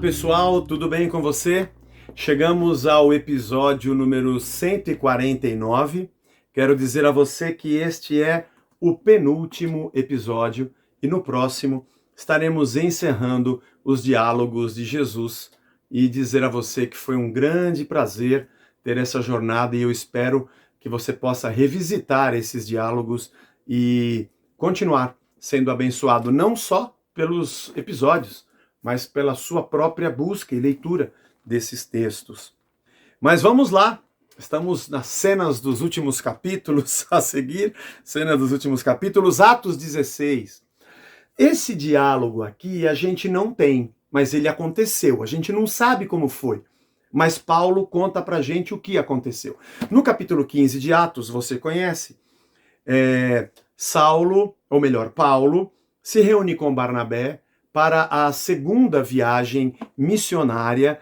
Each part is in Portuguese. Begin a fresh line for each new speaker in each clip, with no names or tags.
pessoal, tudo bem com você? Chegamos ao episódio número 149. Quero dizer a você que este é o penúltimo episódio e no próximo estaremos encerrando os diálogos de Jesus e dizer a você que foi um grande prazer ter essa jornada e eu espero que você possa revisitar esses diálogos e continuar sendo abençoado não só pelos episódios, mas pela sua própria busca e leitura desses textos. Mas vamos lá, estamos nas cenas dos últimos capítulos a seguir, cena dos últimos capítulos, Atos 16. Esse diálogo aqui a gente não tem, mas ele aconteceu, a gente não sabe como foi. Mas Paulo conta pra gente o que aconteceu. No capítulo 15 de Atos, você conhece, Paulo, se reúne com Barnabé para a segunda viagem missionária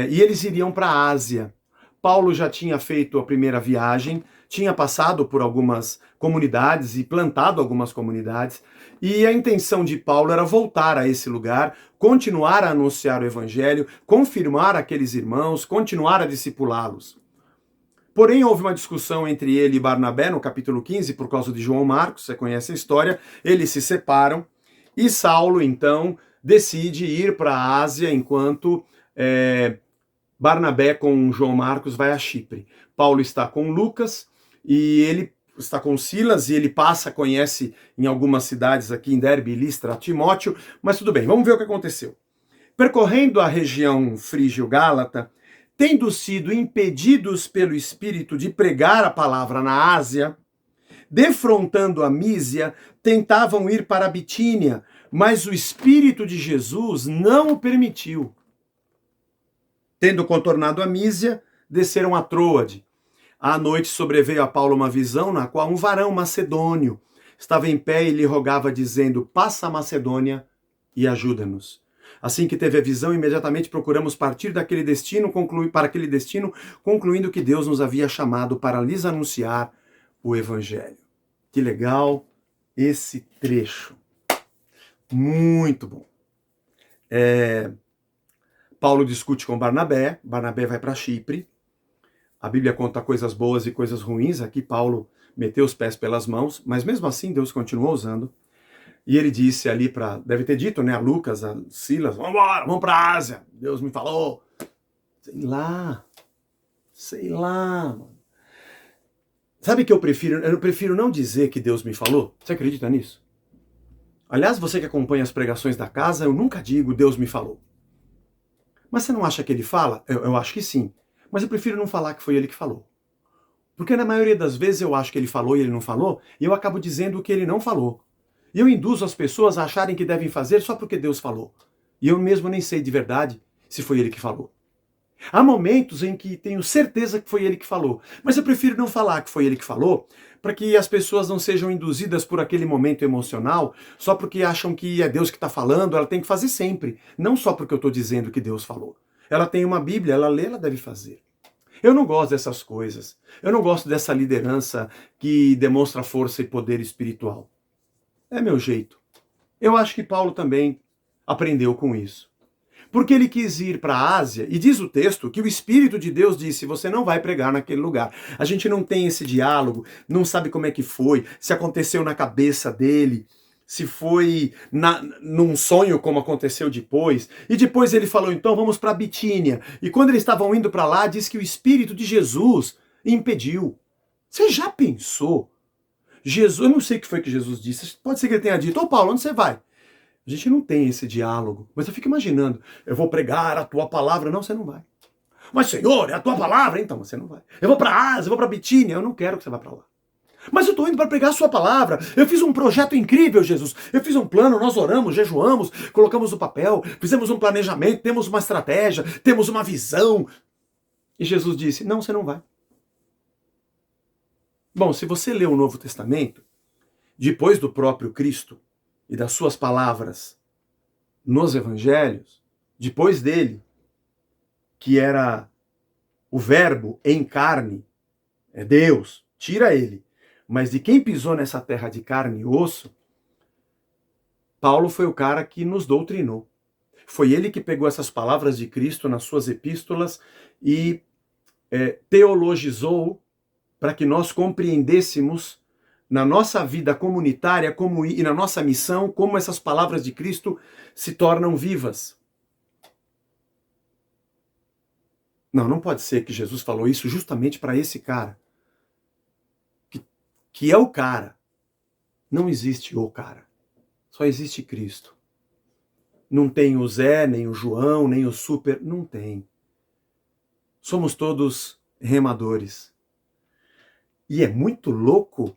e eles iriam para a Ásia. Paulo já tinha feito a primeira viagem, tinha passado por algumas comunidades e plantado algumas comunidades, e a intenção de Paulo era voltar a esse lugar, continuar a anunciar o evangelho, confirmar aqueles irmãos, continuar a discipulá-los. Porém, houve uma discussão entre ele e Barnabé no capítulo 15, por causa de João Marcos, você conhece a história, eles se separam, e Saulo, então, decide ir para a Ásia, enquanto Barnabé com João Marcos vai a Chipre. Paulo está com Lucas, e ele está com Silas, e ele conhece em algumas cidades aqui em Derbe e Listra, Timóteo, mas tudo bem, vamos ver o que aconteceu. Percorrendo a região frígio-gálata, tendo sido impedidos pelo Espírito de pregar a palavra na Ásia, defrontando a Mísia, tentavam ir para a Bitínia, mas o Espírito de Jesus não o permitiu. Tendo contornado a Mísia, desceram a Troade. À noite sobreveio a Paulo uma visão na qual um varão macedônio estava em pé e lhe rogava, dizendo: passa a Macedônia e ajuda-nos. Assim que teve a visão, imediatamente procuramos partir para aquele destino, concluindo que Deus nos havia chamado para lhes anunciar o Evangelho. Que legal esse trecho. Muito bom. Paulo discute com Barnabé vai para Chipre. A Bíblia conta coisas boas e coisas ruins. Aqui Paulo meteu os pés pelas mãos, mas mesmo assim Deus continuou usando. E ele disse ali deve ter dito, né, a Lucas, a Silas, vamos embora, vamos para a Ásia. Deus me falou. Sei lá, mano. Sabe que eu prefiro não dizer que Deus me falou? Você acredita nisso? Aliás, você que acompanha as pregações da casa, eu nunca digo Deus me falou. Mas você não acha que ele fala? Eu acho que sim. Mas eu prefiro não falar que foi ele que falou. Porque na maioria das vezes eu acho que ele falou e ele não falou, e eu acabo dizendo o que ele não falou. E eu induzo as pessoas a acharem que devem fazer só porque Deus falou. E eu mesmo nem sei de verdade se foi ele que falou. Há momentos em que tenho certeza que foi ele que falou, mas eu prefiro não falar que foi ele que falou, para que as pessoas não sejam induzidas por aquele momento emocional, só porque acham que é Deus que está falando, ela tem que fazer sempre, não só porque eu estou dizendo que Deus falou. Ela tem uma Bíblia, ela lê, ela deve fazer. Eu não gosto dessas coisas, eu não gosto dessa liderança que demonstra força e poder espiritual. É meu jeito. Eu acho que Paulo também aprendeu com isso. Porque ele quis ir para a Ásia, e diz o texto que o Espírito de Deus disse: você não vai pregar naquele lugar. A gente não tem esse diálogo, não sabe como é que foi, se aconteceu na cabeça dele, se foi num sonho como aconteceu depois. E depois ele falou: então vamos para Bitínia. E quando eles estavam indo para lá, diz que o Espírito de Jesus impediu. Você já pensou? Jesus, eu não sei o que foi que Jesus disse, pode ser que ele tenha dito: ô Paulo, onde você vai? A gente não tem esse diálogo, mas eu fico imaginando, eu vou pregar a tua palavra. Não, você não vai. Mas Senhor, é a tua palavra? Então você não vai. Eu vou para a Ásia, eu vou para Bitínia. Eu não quero que você vá para lá. Mas eu estou indo para pregar a sua palavra. Eu fiz um projeto incrível, Jesus. Eu fiz um plano, nós oramos, jejuamos, colocamos no papel, fizemos um planejamento, temos uma estratégia, temos uma visão. E Jesus disse: não, você não vai. Bom, se você lê o Novo Testamento, depois do próprio Cristo e das suas palavras nos evangelhos, depois dele, que era o verbo em carne, é Deus, tira ele. Mas de quem pisou nessa terra de carne e osso, Paulo foi o cara que nos doutrinou. Foi ele que pegou essas palavras de Cristo nas suas epístolas e teologizou para que nós compreendêssemos na nossa vida comunitária e na nossa missão como essas palavras de Cristo se tornam vivas. Não pode ser que Jesus falou isso justamente para esse cara. Que é o cara. Não existe o cara. Só existe Cristo. Não tem o Zé, nem o João, nem o Super. Não tem. Somos todos remadores. E é muito louco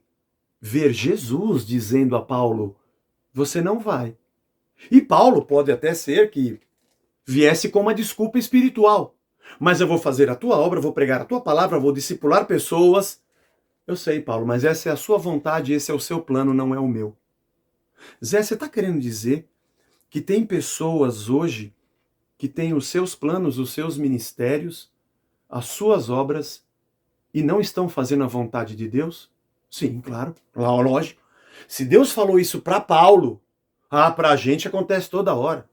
ver Jesus dizendo a Paulo, você não vai. E Paulo pode até ser que viesse com uma desculpa espiritual. Mas eu vou fazer a tua obra, vou pregar a tua palavra, vou discipular pessoas. Eu sei, Paulo, mas essa é a sua vontade, esse é o seu plano, não é o meu. Zé, você está querendo dizer que tem pessoas hoje que têm os seus planos, os seus ministérios, as suas obras e não estão fazendo a vontade de Deus? Sim, claro, lógico. Se Deus falou isso para Paulo, para a gente acontece toda hora.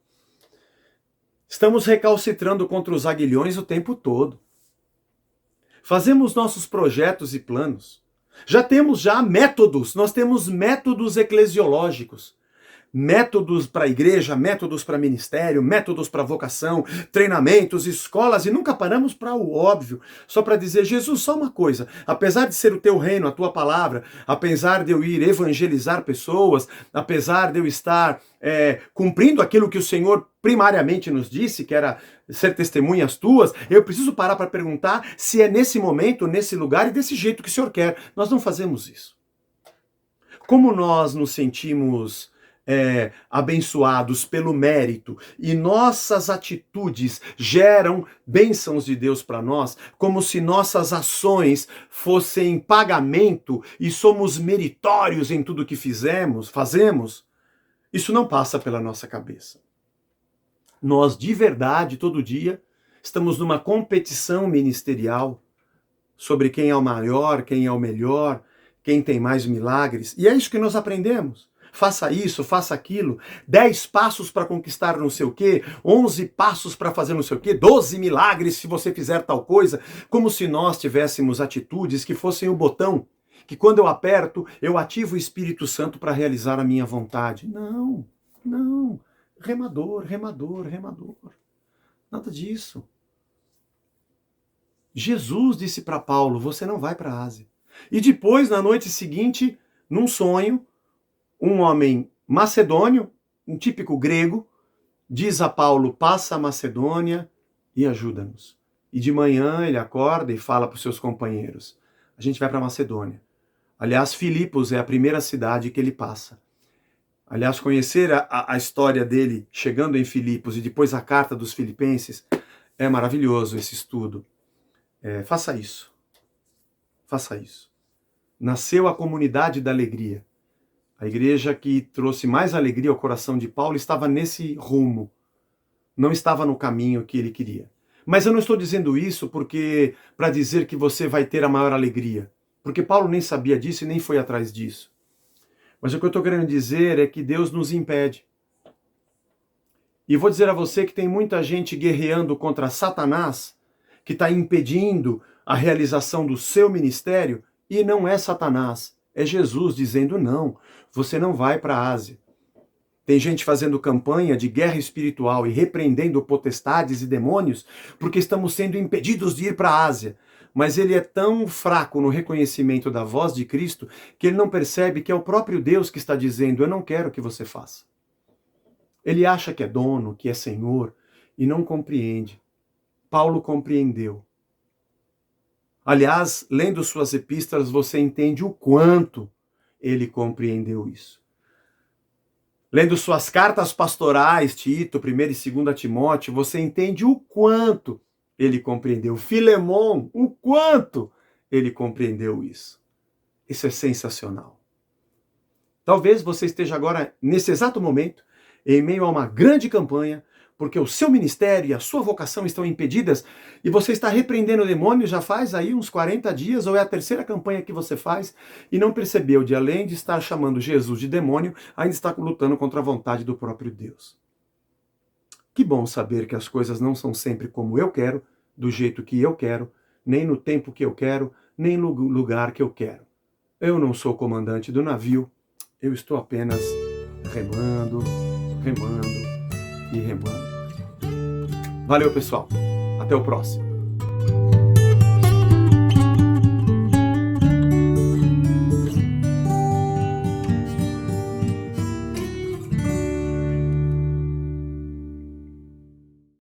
Estamos recalcitrando contra os aguilhões o tempo todo. Fazemos nossos projetos e planos. Já temos métodos, nós temos métodos eclesiológicos. Métodos para a igreja, métodos para ministério, métodos para vocação, treinamentos, escolas, e nunca paramos para o óbvio, só para dizer, Jesus, só uma coisa, apesar de ser o teu reino, a tua palavra, apesar de eu ir evangelizar pessoas, apesar de eu estar cumprindo aquilo que o Senhor primariamente nos disse, que era ser testemunhas tuas, eu preciso parar para perguntar se é nesse momento, nesse lugar e desse jeito que o Senhor quer. Nós não fazemos isso. Como nós nos sentimos abençoados pelo mérito e nossas atitudes geram bênçãos de Deus para nós, como se nossas ações fossem pagamento e somos meritórios em tudo que fazemos, isso não passa pela nossa cabeça. Nós, de verdade, todo dia, estamos numa competição ministerial sobre quem é o maior, quem é o melhor, quem tem mais milagres, e é isso que nós aprendemos. Faça isso, faça aquilo, 10 passos para conquistar não sei o quê, 11 passos para fazer não sei o quê, 12 milagres se você fizer tal coisa, como se nós tivéssemos atitudes que fossem o botão, que quando eu aperto, eu ativo o Espírito Santo para realizar a minha vontade. Não, remador. Nada disso. Jesus disse para Paulo, você não vai para a Ásia. E depois, na noite seguinte, num sonho, um homem macedônio, um típico grego, diz a Paulo, passa a Macedônia e ajuda-nos. E de manhã ele acorda e fala para os seus companheiros, a gente vai para a Macedônia. Aliás, Filipos é a primeira cidade que ele passa. Aliás, conhecer a história dele chegando em Filipos e depois a carta dos filipenses, é maravilhoso esse estudo. Faça isso. Faça isso. Nasceu a comunidade da alegria. A igreja que trouxe mais alegria ao coração de Paulo estava nesse rumo. Não estava no caminho que ele queria. Mas eu não estou dizendo isso para dizer que você vai ter a maior alegria. Porque Paulo nem sabia disso e nem foi atrás disso. Mas o que eu estou querendo dizer é que Deus nos impede. E vou dizer a você que tem muita gente guerreando contra Satanás, que está impedindo a realização do seu ministério, e não é Satanás, é Jesus dizendo não, você não vai para a Ásia. Tem gente fazendo campanha de guerra espiritual e repreendendo potestades e demônios porque estamos sendo impedidos de ir para a Ásia. Mas ele é tão fraco no reconhecimento da voz de Cristo que ele não percebe que é o próprio Deus que está dizendo, eu não quero que você faça. Ele acha que é dono, que é senhor e não compreende. Paulo compreendeu. Aliás, lendo suas epístolas, você entende o quanto ele compreendeu isso. Lendo suas cartas pastorais, Tito, 1ª e 2ª Timóteo, você entende o quanto ele compreendeu. Filemon, o quanto ele compreendeu isso. Isso é sensacional. Talvez você esteja agora, nesse exato momento, em meio a uma grande campanha, porque o seu ministério e a sua vocação estão impedidas, e você está repreendendo o demônio já faz aí uns 40 dias, ou é a 3ª campanha que você faz, e não percebeu de além de estar chamando Jesus de demônio, ainda está lutando contra a vontade do próprio Deus. Que bom saber que as coisas não são sempre como eu quero, do jeito que eu quero, nem no tempo que eu quero, nem no lugar que eu quero. Eu não sou comandante do navio, eu estou apenas remando, remando e remando. Valeu, pessoal. Até o próximo.